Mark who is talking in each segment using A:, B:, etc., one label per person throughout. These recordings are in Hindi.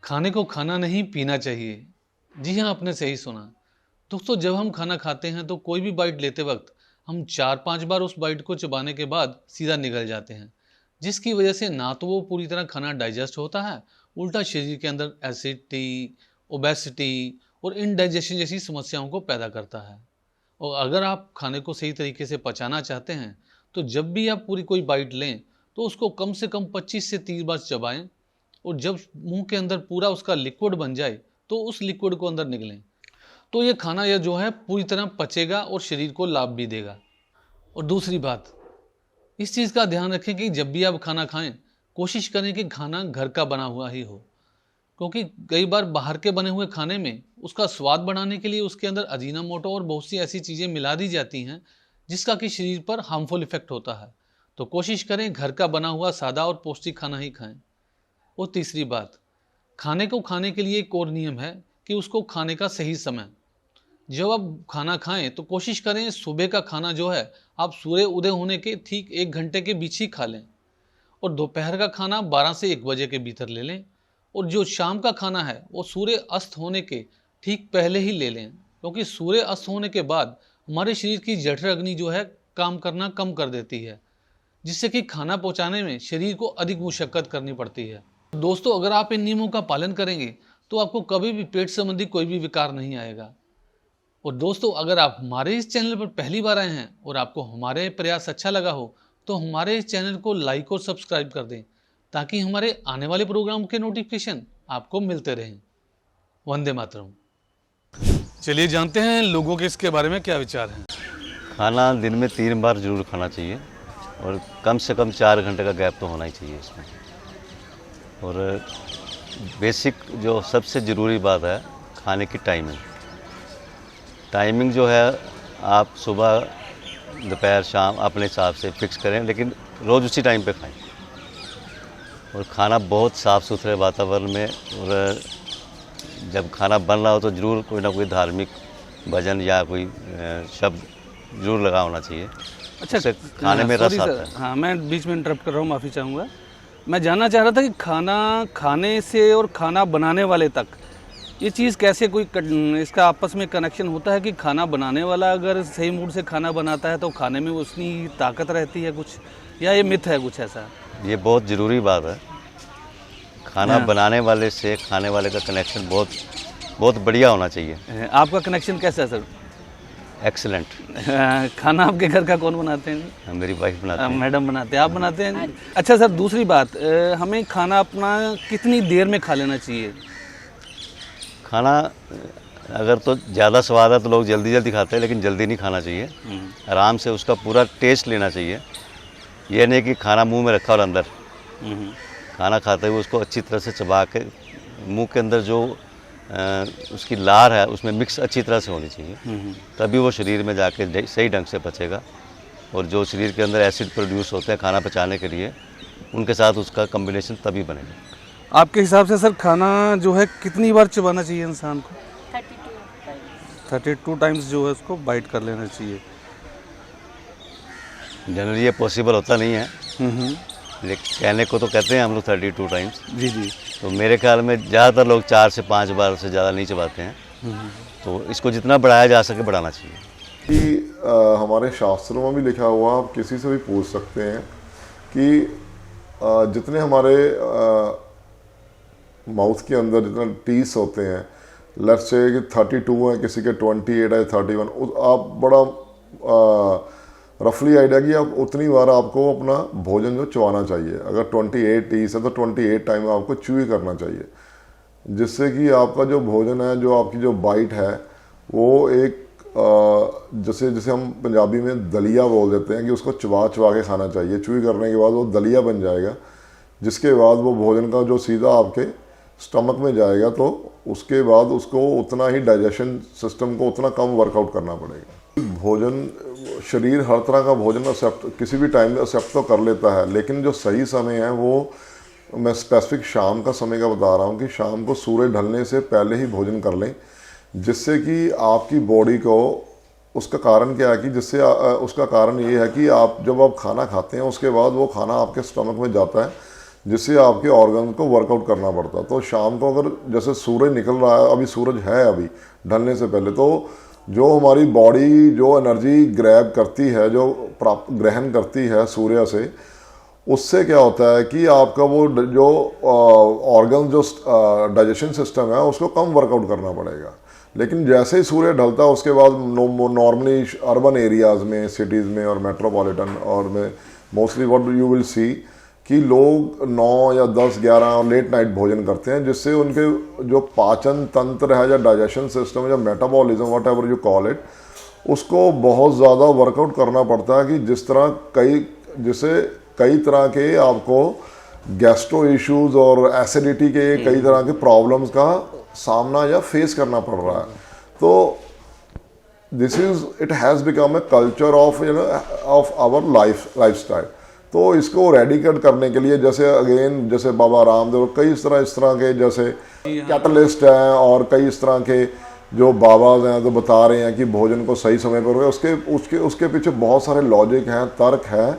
A: खाने को खाना नहीं पीना चाहिए। जी हाँ, आपने सही सुना। दोस्तों, जब हम खाना खाते हैं तो कोई भी बाइट लेते वक्त हम 4-5 बार उस बाइट को चबाने के बाद सीधा निगल जाते हैं, जिसकी वजह से ना तो वो पूरी तरह खाना डाइजेस्ट होता है, उल्टा शरीर के अंदर एसिडिटी, ओबेसिटी और इनडाइजेशन जैसी समस्याओं को पैदा करता है। और अगर आप खाने को सही तरीके से पचाना चाहते हैं, तो जब भी आप पूरी कोई बाइट लें, तो उसको कम से कम 25 से 30 बार चबाएं और जब मुंह के अंदर पूरा उसका लिक्विड बन जाए, तो उस लिक्विड को अंदर निगलें। तो ये खाना यह जो है पूरी तरह पचेगा और शरीर को लाभ भी देगा। और दूसरी बात, इस चीज़ का ध्यान रखें कि जब भी आप खाना खाएं, कोशिश करें कि खाना घर का बना हुआ ही हो, क्योंकि कई बार बाहर के बने हुए खाने में उसका स्वाद बढ़ाने के लिए उसके अंदर अजीनामोटो और बहुत सी ऐसी चीज़ें मिला दी जाती हैं, जिसका कि शरीर पर हार्मफुल इफेक्ट होता है। तो कोशिश करें घर का बना हुआ सादा और पौष्टिक खाना ही खाएं। और तीसरी बात, खाने को खाने के लिए एक और नियम है कि उसको खाने का सही समय। जब आप खाना खाएं तो कोशिश करें सुबह का खाना जो है आप सूर्य उदय होने के ठीक 1 घंटे के बीच ही खा लें, और दोपहर का खाना 12 से 1 बजे के भीतर ले लें, और जो शाम का खाना है वो सूर्य अस्त होने के ठीक पहले ही ले लें, क्योंकि सूर्य अस्त होने के बाद हमारे शरीर की जठर अग्नि जो है काम करना कम कर देती है, जिससे कि खाना पहुंचाने में शरीर को अधिक मुशक्कत करनी पड़ती है। दोस्तों, अगर आप इन नियमों का पालन करेंगे तो आपको कभी भी पेट संबंधी कोई भी विकार नहीं आएगा। और दोस्तों, अगर आप हमारे इस चैनल पर पहली बार आए हैं और आपको हमारे प्रयास अच्छा लगा हो, तो हमारे इस चैनल को लाइक और सब्सक्राइब कर दें, ताकि हमारे आने वाले प्रोग्राम के नोटिफिकेशन आपको मिलते रहें। वंदे मातरम। चलिए जानते हैं लोगों के इसके बारे में क्या विचार हैं।
B: खाना दिन में 3 बार ज़रूर खाना चाहिए और कम से कम 4 घंटे का गैप तो होना ही चाहिए इसमें। और बेसिक जो सबसे ज़रूरी बात है, खाने की टाइमिंग जो है आप सुबह दोपहर शाम अपने हिसाब से फिक्स करें, लेकिन रोज़ उसी टाइम पे खाएं। और खाना बहुत साफ़ सुथरे वातावरण में, और जब खाना बन रहा हो तो ज़रूर कोई ना कोई धार्मिक भजन या कोई शब्द ज़रूर लगा होना चाहिए।
A: अच्छा,
B: खाने में रस आता है।
A: हाँ, मैं बीच में इंटरप्ट कर रहा हूँ, माफ़ी चाहूँगा। मैं जानना चाह रहा था कि खाना खाने से और खाना बनाने वाले तक ये चीज़ कैसे कोई इसका आपस में कनेक्शन होता है कि खाना बनाने वाला अगर सही मूड से खाना बनाता है तो खाने में उतनी ताकत रहती है कुछ, या ये मिथ है कुछ ऐसा?
B: ये बहुत ज़रूरी बात है। खाना बनाने वाले से खाने वाले का कनेक्शन बहुत बढ़िया होना चाहिए।
A: आपका कनेक्शन कैसा है सर?
B: एक्सीलेंट।
A: खाना आपके घर का कौन बनाते हैं?
B: मेरी वाइफ बनाती है।
A: मैडम बनाते हैं, आप बनाते हैं? अच्छा सर, दूसरी बात, हमें खाना अपना कितनी देर में खा लेना चाहिए?
B: खाना अगर तो ज़्यादा स्वाद है तो लोग जल्दी खाते हैं, लेकिन जल्दी नहीं खाना चाहिए। आराम से उसका पूरा टेस्ट लेना चाहिए। ये नहीं कि खाना मुंह में रखा और अंदर। खाना खाते हुए उसको अच्छी तरह से चबा के मुंह के अंदर जो उसकी लार है उसमें मिक्स अच्छी तरह से होनी चाहिए, तभी वो शरीर में जाके सही ढंग से पचेगा। और जो शरीर के अंदर एसिड प्रोड्यूस होते हैं खाना पचाने के लिए, उनके साथ उसका कम्बिनेशन तभी बनेगा।
A: आपके हिसाब से सर खाना जो है कितनी बार चबाना चाहिए इंसान को? 32 टाइम्स जो है उसको बाइट कर लेना चाहिए।
B: जनरली ये पॉसिबल होता नहीं है, लेकिन कहने को तो कहते हैं हम लोग 32 टाइम्स।
A: जी।
B: तो मेरे ख्याल में ज़्यादातर लोग 4 से 5 बार से ज़्यादा नहीं चबाते हैं। तो इसको जितना बढ़ाया जा सके बढ़ाना चाहिए।
C: कि हमारे शास्त्रों में भी लिखा हुआ, आप किसी से भी पूछ सकते हैं कि जितने हमारे माउथ के अंदर जितना टीथ होते हैं, लेट्स से कि 32 है, किसी के 28 है, 31, आप बड़ा रफली आइडिया कि आप उतनी बार आपको अपना भोजन जो चबाना चाहिए। अगर 28 टीथ है तो 28 टाइम आपको च्यू करना चाहिए, जिससे कि आपका जो भोजन है, जो आपकी जो बाइट है, वो एक जैसे हम पंजाबी में दलिया बोल देते हैं कि उसको चबा के खाना चाहिए। च्यू करने के बाद वो दलिया बन जाएगा, जिसके बाद वो भोजन का जो सीधा आपके स्टमक में जाएगा, तो उसके बाद उसको उतना ही डाइजेशन सिस्टम को उतना कम वर्कआउट करना पड़ेगा। भोजन शरीर हर तरह का भोजन एक्सेप्ट किसी भी टाइम में एक्सेप्ट तो कर लेता है, लेकिन जो सही समय है वो मैं स्पेसिफिक शाम का समय का बता रहा हूँ कि शाम को सूर्य ढलने से पहले ही भोजन कर लें, जिससे कि आपकी बॉडी को, उसका कारण क्या है कि जिससे उसका कारण ये है कि आप जब आप खाना खाते हैं उसके बाद वो खाना आपके स्टमक में जाता है, जिससे आपके ऑर्गन को वर्कआउट करना पड़ता है। तो शाम को अगर जैसे सूरज निकल रहा है, अभी सूरज है अभी ढलने से पहले, तो जो हमारी बॉडी जो एनर्जी ग्रैब करती है, जो प्राप्त ग्रहण करती है सूर्य से, उससे क्या होता है कि आपका वो जो ऑर्गन जो डाइजेशन सिस्टम है उसको कम वर्कआउट करना पड़ेगा। लेकिन जैसे ही सूर्य ढलता है उसके बाद नॉर्मली अर्बन एरियाज़ में, सिटीज़ में और मेट्रोपॉलिटन और में mostly what you will see कि लोग 9 या 10, 11 और लेट नाइट भोजन करते हैं, जिससे उनके जो पाचन तंत्र है या डाइजेशन सिस्टम या metabolism what ever you call it, उसको बहुत ज़्यादा वर्कआउट करना पड़ता है। कि जिस तरह कई तरह के आपको गैस्ट्रो इश्यूज और एसिडिटी के कई तरह के प्रॉब्लम्स का सामना या फेस करना पड़ रहा है। तो it has become a culture of of our lifestyle. तो इसको रेडिकेट करने के लिए जैसे बाबा रामदेव कई इस तरह के जैसे कैटलिस्ट हैं और कई इस तरह के जो बाबाज हैं तो बता रहे हैं कि भोजन को सही समय पर उसके पीछे बहुत सारे लॉजिक हैं, तर्क है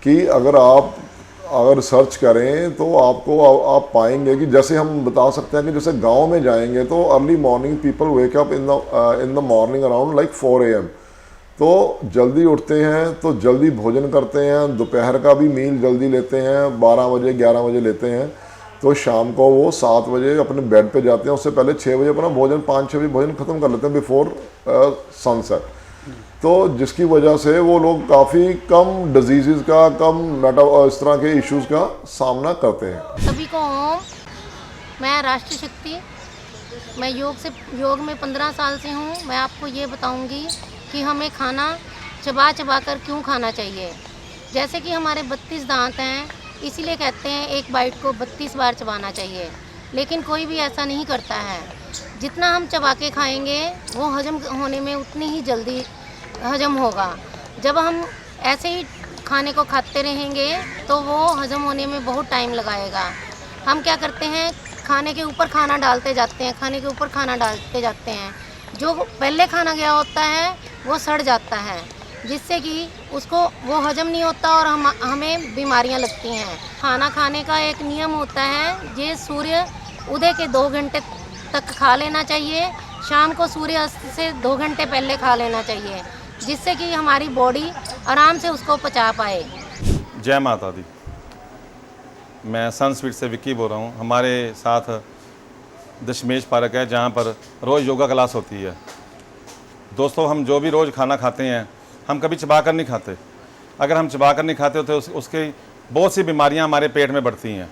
C: कि अगर सर्च करें तो आप पाएंगे कि जैसे हम बता सकते हैं कि जैसे गांव में जाएंगे तो early morning people wake up in the morning around like 4 AM। तो जल्दी उठते हैं तो जल्दी भोजन करते हैं, दोपहर का भी मील जल्दी लेते हैं, 12 बजे 11 बजे लेते हैं, तो शाम को वो 7 बजे अपने बेड पे जाते हैं। उससे पहले 6 बजे अपना भोजन 5-6 बजे भोजन ख़त्म कर लेते हैं बिफोर सनसेट। तो जिसकी वजह से वो लोग काफ़ी कम डिजीज़ का, इस तरह के इश्यूज़ का सामना करते हैं।
D: सभी को ओम। मैं राष्ट्रीय शक्ति, मैं योग में 15 साल से हूँ। मैं आपको ये बताऊँगी कि हमें खाना चबा कर क्यों खाना चाहिए। जैसे कि हमारे 32 दांत हैं, इसीलिए कहते हैं एक बाइट को 32 बार चबाना चाहिए, लेकिन कोई भी ऐसा नहीं करता है। जितना हम चबा के खाएंगे वो हजम होने में उतनी ही जल्दी हजम होगा। जब हम ऐसे ही खाने को खाते रहेंगे तो वो हजम होने में बहुत टाइम लगाएगा। हम क्या करते हैं, खाने के ऊपर खाना डालते जाते हैं, जो पहले खाना गया होता है वो सड़ जाता है, जिससे कि उसको वो हजम नहीं होता और हमें बीमारियां लगती हैं। खाना खाने का एक नियम होता है, ये सूर्य उदय के 2 घंटे तक खा लेना चाहिए, शाम को सूर्य अस्त से 2 घंटे पहले खा लेना चाहिए, जिससे कि हमारी बॉडी आराम से उसको पचा पाए।
E: जय माता दी। मैं सनस्वीट से विक्की बोल रहा हूँ। हमारे साथ दशमेश पार्क है जहाँ पर रोज़ योगा क्लास होती है। दोस्तों, हम जो भी रोज़ खाना खाते हैं हम कभी चबा कर नहीं खाते। अगर हम चबा कर नहीं खाते तो उसकी बहुत सी बीमारियाँ हमारे पेट में बढ़ती हैं।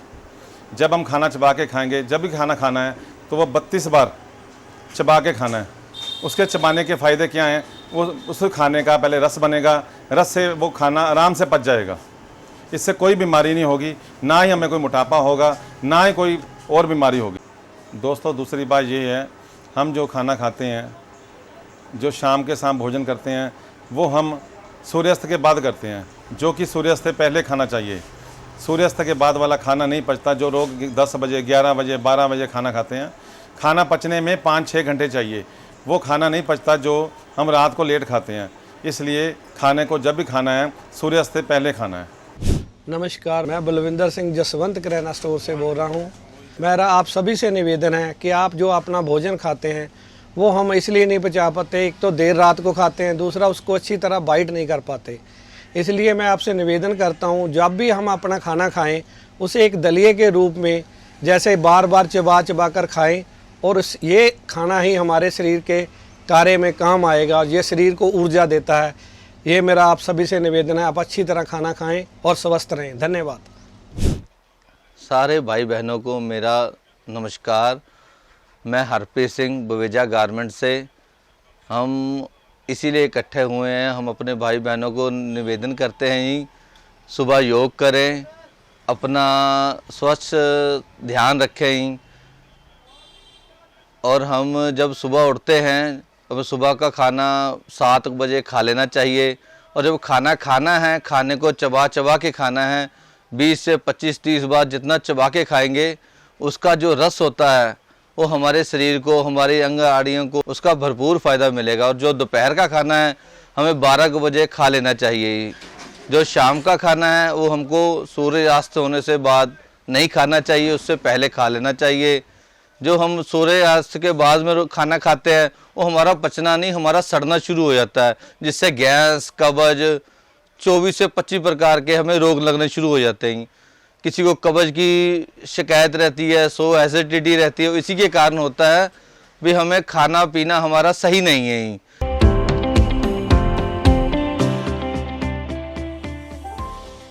E: जब हम खाना चबा के खाएंगे, जब भी खाना खाना है तो वो 32 बार चबा के खाना है। उसके चबाने के फ़ायदे क्या हैं, वो उस खाने का पहले रस बनेगा, रस से वो खाना आराम से पच जाएगा। इससे कोई बीमारी नहीं होगी, ना ही हमें कोई मोटापा होगा, ना ही कोई और बीमारी होगी। दोस्तों, दूसरी बात ये है, हम जो खाना खाते हैं, जो शाम के शाम भोजन करते हैं, वो हम सूर्यास्त के बाद करते हैं, जो कि सूर्यास्त से पहले खाना चाहिए। सूर्यास्त के बाद वाला खाना नहीं पचता। जो लोग 10 बजे 11 बजे 12 बजे खाना खाते हैं, खाना पचने में 5-6 घंटे चाहिए। वो खाना नहीं पचता जो हम रात को लेट खाते हैं। इसलिए खाने को जब भी खाना है सूर्यास्त से पहले खाना है।
F: नमस्कार, मैं बलविंदर सिंह जसवंत किराना स्टोर से बोल रहा हूँ। मेरा आप सभी से निवेदन है कि आप जो अपना भोजन खाते हैं वो हम इसलिए नहीं पचा पाते, एक तो देर रात को खाते हैं, दूसरा उसको अच्छी तरह बाइट नहीं कर पाते। इसलिए मैं आपसे निवेदन करता हूँ, जब भी हम अपना खाना खाएं उसे एक दलिए के रूप में जैसे बार बार चबा कर खाएं, और ये खाना ही हमारे शरीर के कार्य में काम आएगा, ये शरीर को ऊर्जा देता है। ये मेरा आप सभी से निवेदन है, आप अच्छी तरह खाना खाएं और स्वस्थ रहें। धन्यवाद।
G: सारे भाई बहनों को मेरा नमस्कार। मैं हरप्रीत सिंह बवेजा गारमेंट से। हम इसीलिए इकट्ठे हुए हैं, हम अपने भाई बहनों को निवेदन करते हैं ही सुबह योग करें, अपना स्वच्छ ध्यान रखें ही, और हम जब सुबह उठते हैं अब सुबह का खाना 7 बजे खा लेना चाहिए। और जब खाना खाना है, खाने को चबा के खाना है। 20 से 25-30 बार जितना चबा के खाएंगे उसका जो रस होता है वो हमारे शरीर को, हमारी अंग आड़ियों को उसका भरपूर फ़ायदा मिलेगा। और जो दोपहर का खाना है हमें 12 बजे खा लेना चाहिए। जो शाम का खाना है वो हमको सूर्यास्त होने से बाद नहीं खाना चाहिए, उससे पहले खा लेना चाहिए। जो हम सूर्यास्त के बाद में खाना खाते हैं वो हमारा पचना नहीं, हमारा सड़ना शुरू हो जाता है, जिससे गैस, कब्ज, 24 से 25 प्रकार के हमें रोग लगने शुरू हो जाते हैं। किसी को कब्ज की शिकायत रहती है, एसिडिटी रहती है, इसी के कारण होता है भी हमें खाना पीना हमारा सही नहीं है।